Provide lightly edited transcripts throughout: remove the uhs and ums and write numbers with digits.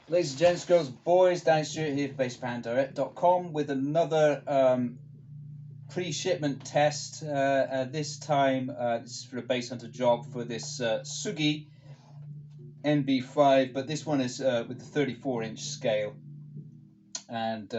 Ladies and gents, girls and boys, Dan Stewart here for BassPanDirect.com with another pre-shipment test. This time, this is for a bass hunter job for this Sugi NB5, but this one is with the 34-inch scale. And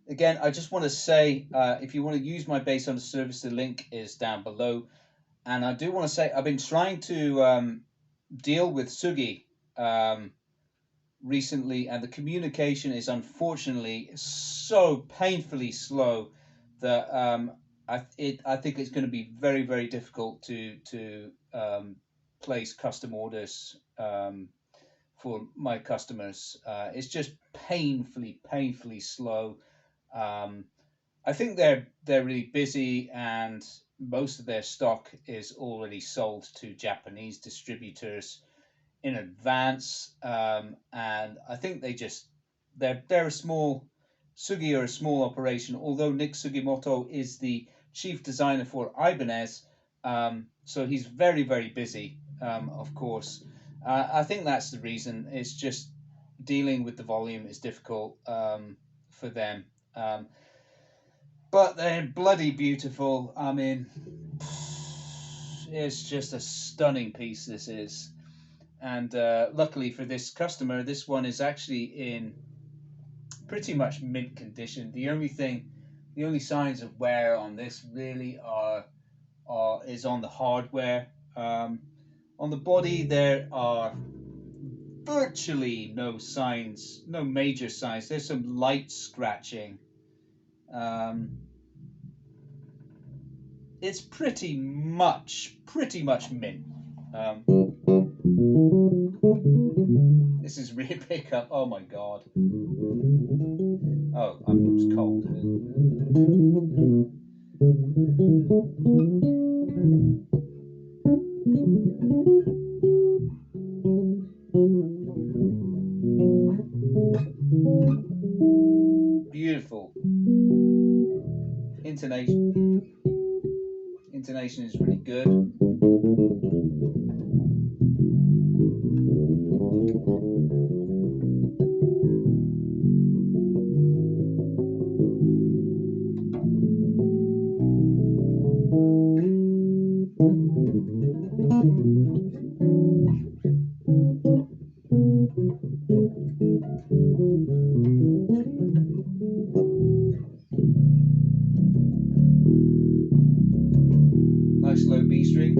again, I just want to say, if you want to use my bass hunter service, the link is down below. And I do want to say, I've been trying to deal with Sugi recently, and the communication is unfortunately so painfully slow that I think it's going to be very, very difficult to place custom orders for my customers. It's just painfully slow. I think they're really busy, and most of their stock is already sold to Japanese distributors in advance, and I think they're a small Sugi are a small operation. Although Nick Sugimoto is the chief designer for Ibanez, so he's very, very busy. Of course, I think that's the reason. It's just dealing with the volume is difficult for them, but they're bloody beautiful. I mean, it's just a stunning piece. This is. And luckily for this customer, this one is actually in pretty much mint condition. The only signs of wear on this really is on the hardware. On the body, there are virtually no signs, no major signs. There's some light scratching. It's pretty much mint. This is rear pickup. Oh my god. Oh, I'm just cold. Beautiful. Intonation is really good. Nice low B string.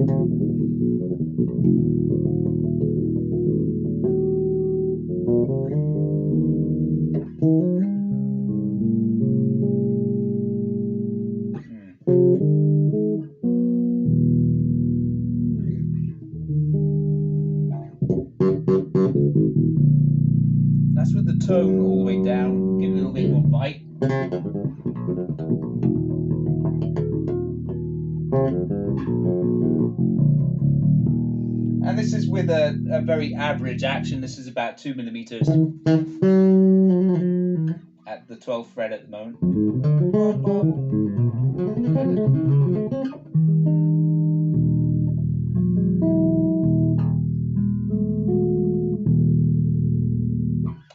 That's with the tone all the way down. Give it a little bit more bite. And this is with a very average action. This is about 2 millimeters at the 12th fret at the moment.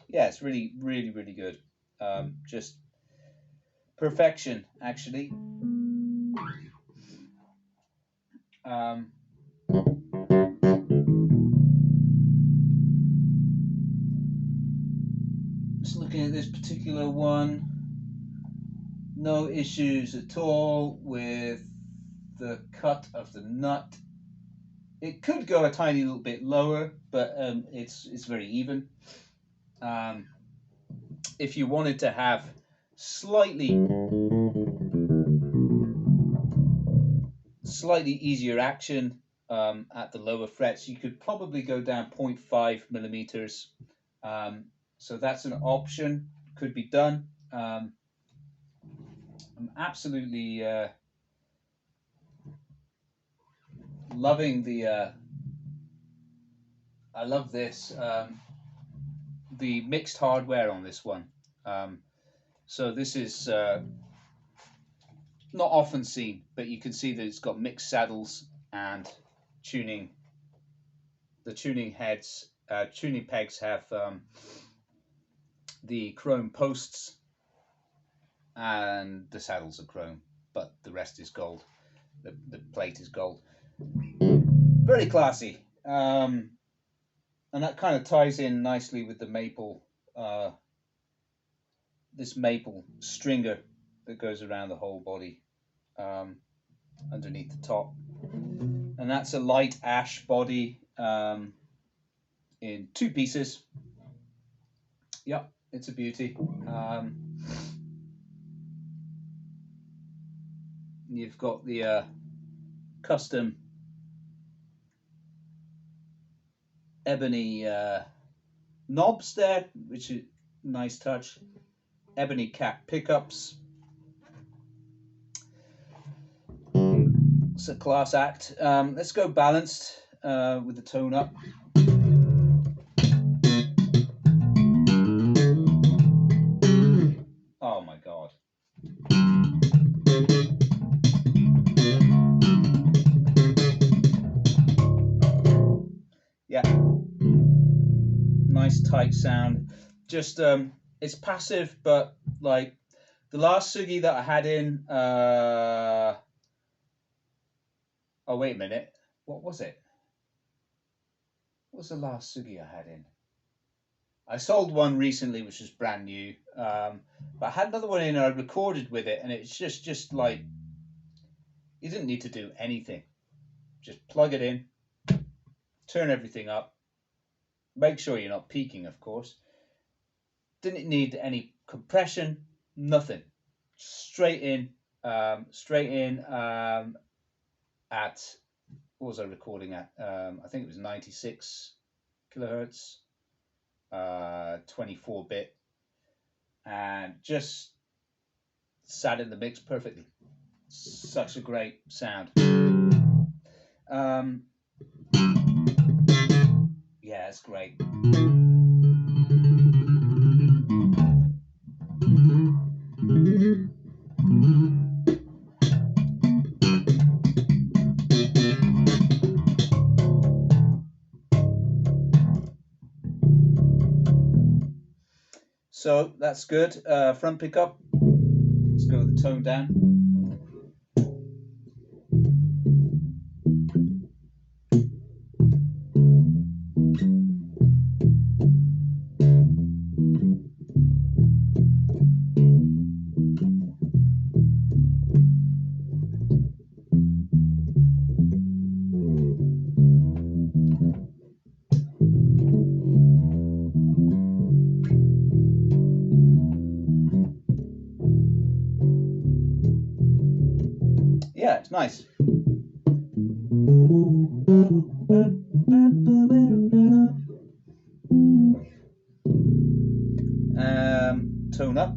Yeah, it's really, really, really good. Just perfection, actually. Just looking at this particular one, no issues at all with the cut of the nut. It could go a tiny little bit lower, but it's very even. If you wanted to have slightly easier action at the lower frets, you could probably go down 0.5 millimeters. So that's an option, could be done. I'm absolutely loving the I love this the mixed hardware on this one. So this is not often seen, but you can see that it's got mixed saddles and tuning. The tuning heads, tuning pegs have the chrome posts, and the saddles are chrome, but the rest is gold. The plate is gold. Very classy. And that kind of ties in nicely with the maple, this maple stringer that goes around the whole body, underneath the top. And that's a light ash body, in 2 pieces. Yep, it's a beauty. You've got the custom ebony knobs there, which is a nice touch. Ebony cap pickups. It's a class act. Let's go balanced with the tone up. Oh my God. Yeah. Nice tight sound. Just it's passive, but like the last Sugi that I had in, oh wait a minute, what was it? What was the last Sugi I had in? I sold one recently which was brand new, but I had another one in and I recorded with it, and it's just like, you didn't need to do anything. Just plug it in, turn everything up, make sure you're not peaking, of course. Didn't need any compression, nothing. Straight in at, what was I recording at? I think it was 96 kilohertz, 24-bit, and just sat in the mix perfectly. Such a great sound. Yeah, it's great. So that's good. Front pickup. Let's go with the tone down. Yeah, it's nice. Tone up.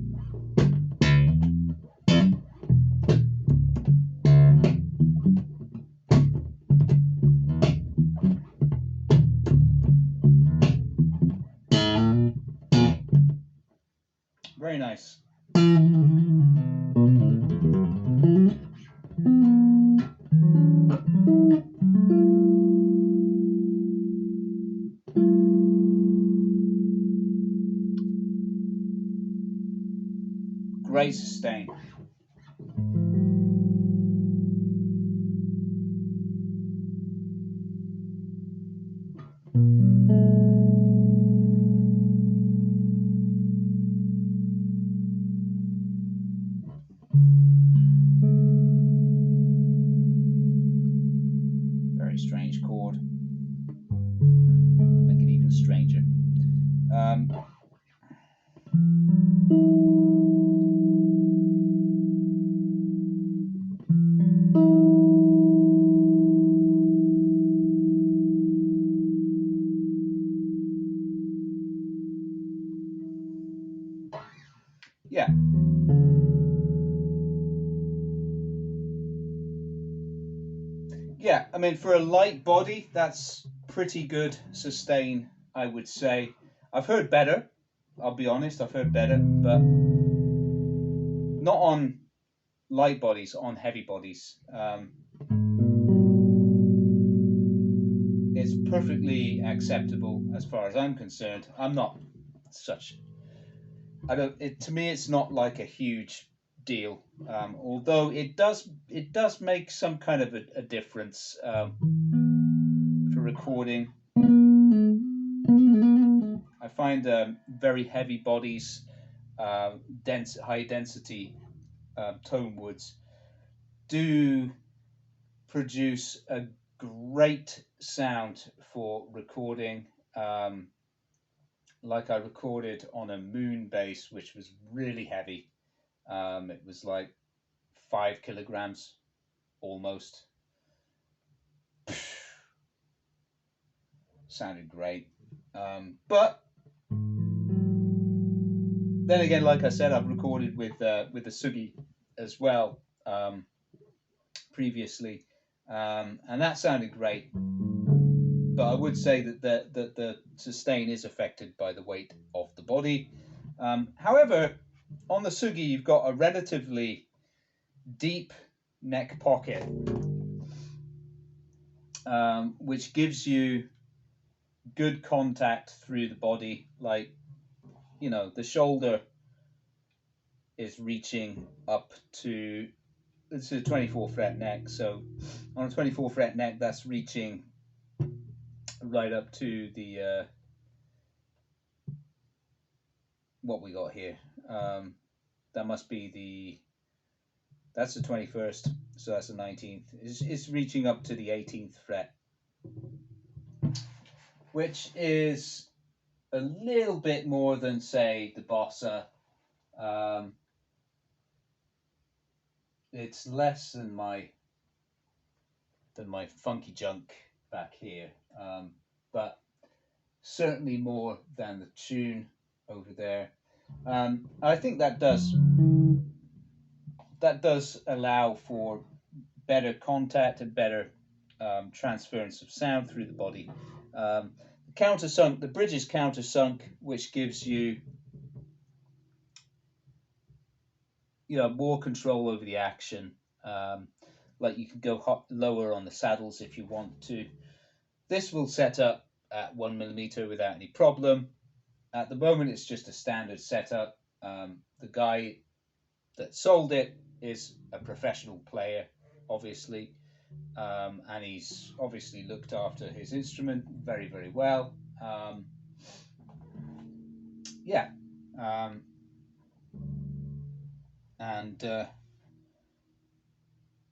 Very nice. Great sustain. Very strange chord. Make it even stranger. Yeah. Yeah, I mean, for a light body, that's pretty good sustain, I would say. I've heard better, I'll be honest, I've heard better, but not on light bodies, on heavy bodies. It's perfectly acceptable as far as I'm concerned. I'm not such I don't. It to me, it's not like a huge deal. Although it does make some kind of a difference for recording. I find very heavy bodies, high density tone woods do produce a great sound for recording. Um, like I recorded on a Moon bass, which was really heavy. It was like 5 kilograms almost. Sounded great. But then again, like I said, I've recorded with the Sugi as well previously, and that sounded great. But I would say that the sustain is affected by the weight of the body. However, on the Sugi, you've got a relatively deep neck pocket, which gives you good contact through the body. Like, the shoulder is reaching up to, it's a 24 fret neck. So on a 24 fret neck, that's reaching right up to the, what we got here. That must be that's the 21st, so that's the 19th. It's reaching up to the 18th fret, which is a little bit more than, say, the Bossa. It's less than my funky junk back here, but certainly more than the tune over there. I think that does allow for better contact and better transference of sound through the body. Countersunk, the bridge is countersunk, which gives you more control over the action. Like you can go lower on the saddles if you want to. This will set up at 1mm without any problem. At the moment, it's just a standard setup. The guy that sold it is a professional player, obviously, and he's obviously looked after his instrument very, very well. Yeah, and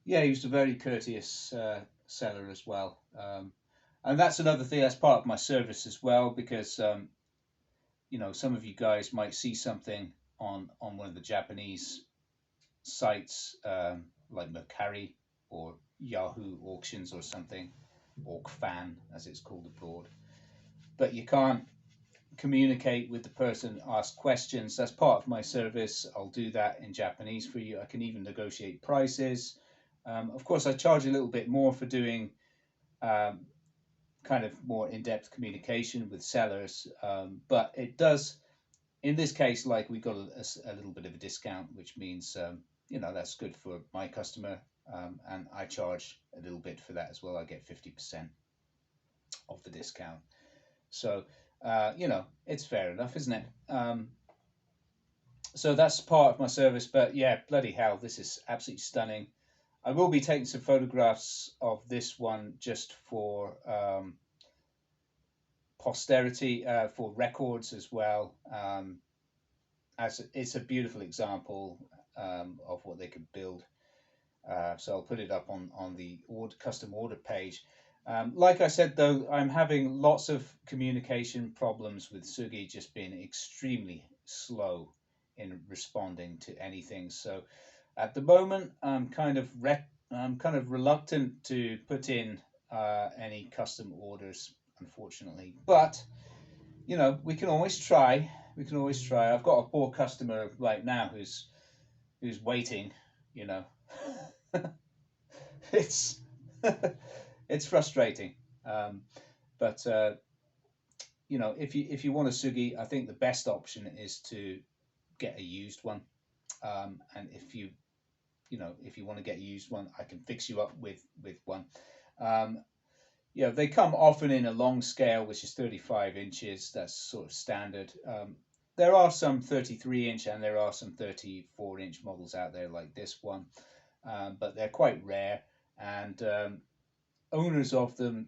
yeah, he was a very courteous seller as well. And that's another thing. That's part of my service as well, because some of you guys might see something on one of the Japanese sites, like Mercari or Yahoo Auctions or something, Orcfan as it's called abroad, but you can't communicate with the person, ask questions. That's part of my service. I'll do that in Japanese for you. I can even negotiate prices. Of course, I charge a little bit more for doing kind of more in-depth communication with sellers, but it does, in this case, like we got a little bit of a discount, which means that's good for my customer, and I charge a little bit for that as well. I get 50% of the discount, so it's fair enough, isn't it? So that's part of my service. But yeah, bloody hell, this is absolutely stunning. I will be taking some photographs of this one just for posterity, for records as well. As it's a beautiful example of what they could build. So I'll put it up on the custom order page. Like I said, though, I'm having lots of communication problems with Sugi, just being extremely slow in responding to anything. So at the moment, I'm kind of reluctant to put in any custom orders, unfortunately. But we can always try. We can always try. I've got a poor customer right now who's waiting. It's it's frustrating. But if you want a Sugi, I think the best option is to get a used one. And if you want to get a used one, I can fix you up with one. They come often in a long scale, which is 35 inches. That's sort of standard. there are some 33-inch and there are some 34-inch models out there like this one, but they're quite rare, and owners of them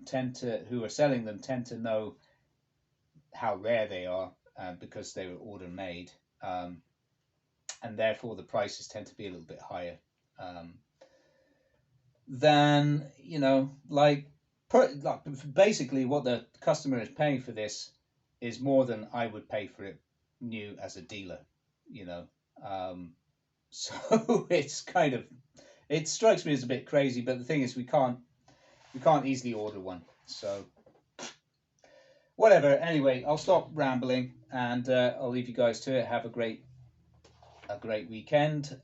who are selling them tend to know how rare they are, because they were order made, and therefore the prices tend to be a little bit higher, than, like, basically what the customer is paying for this is more than I would pay for it new as a dealer, you know. So it's kind of, it strikes me as a bit crazy, but the thing is we can't easily order one, so whatever. Anyway, I'll stop rambling, and I'll leave you guys to it. Have a great weekend.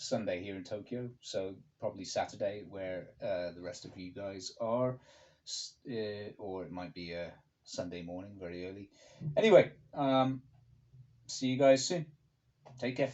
Sunday here in Tokyo, so probably Saturday where the rest of you guys are, or it might be a Sunday morning very early. Anyway, see you guys soon. Take care.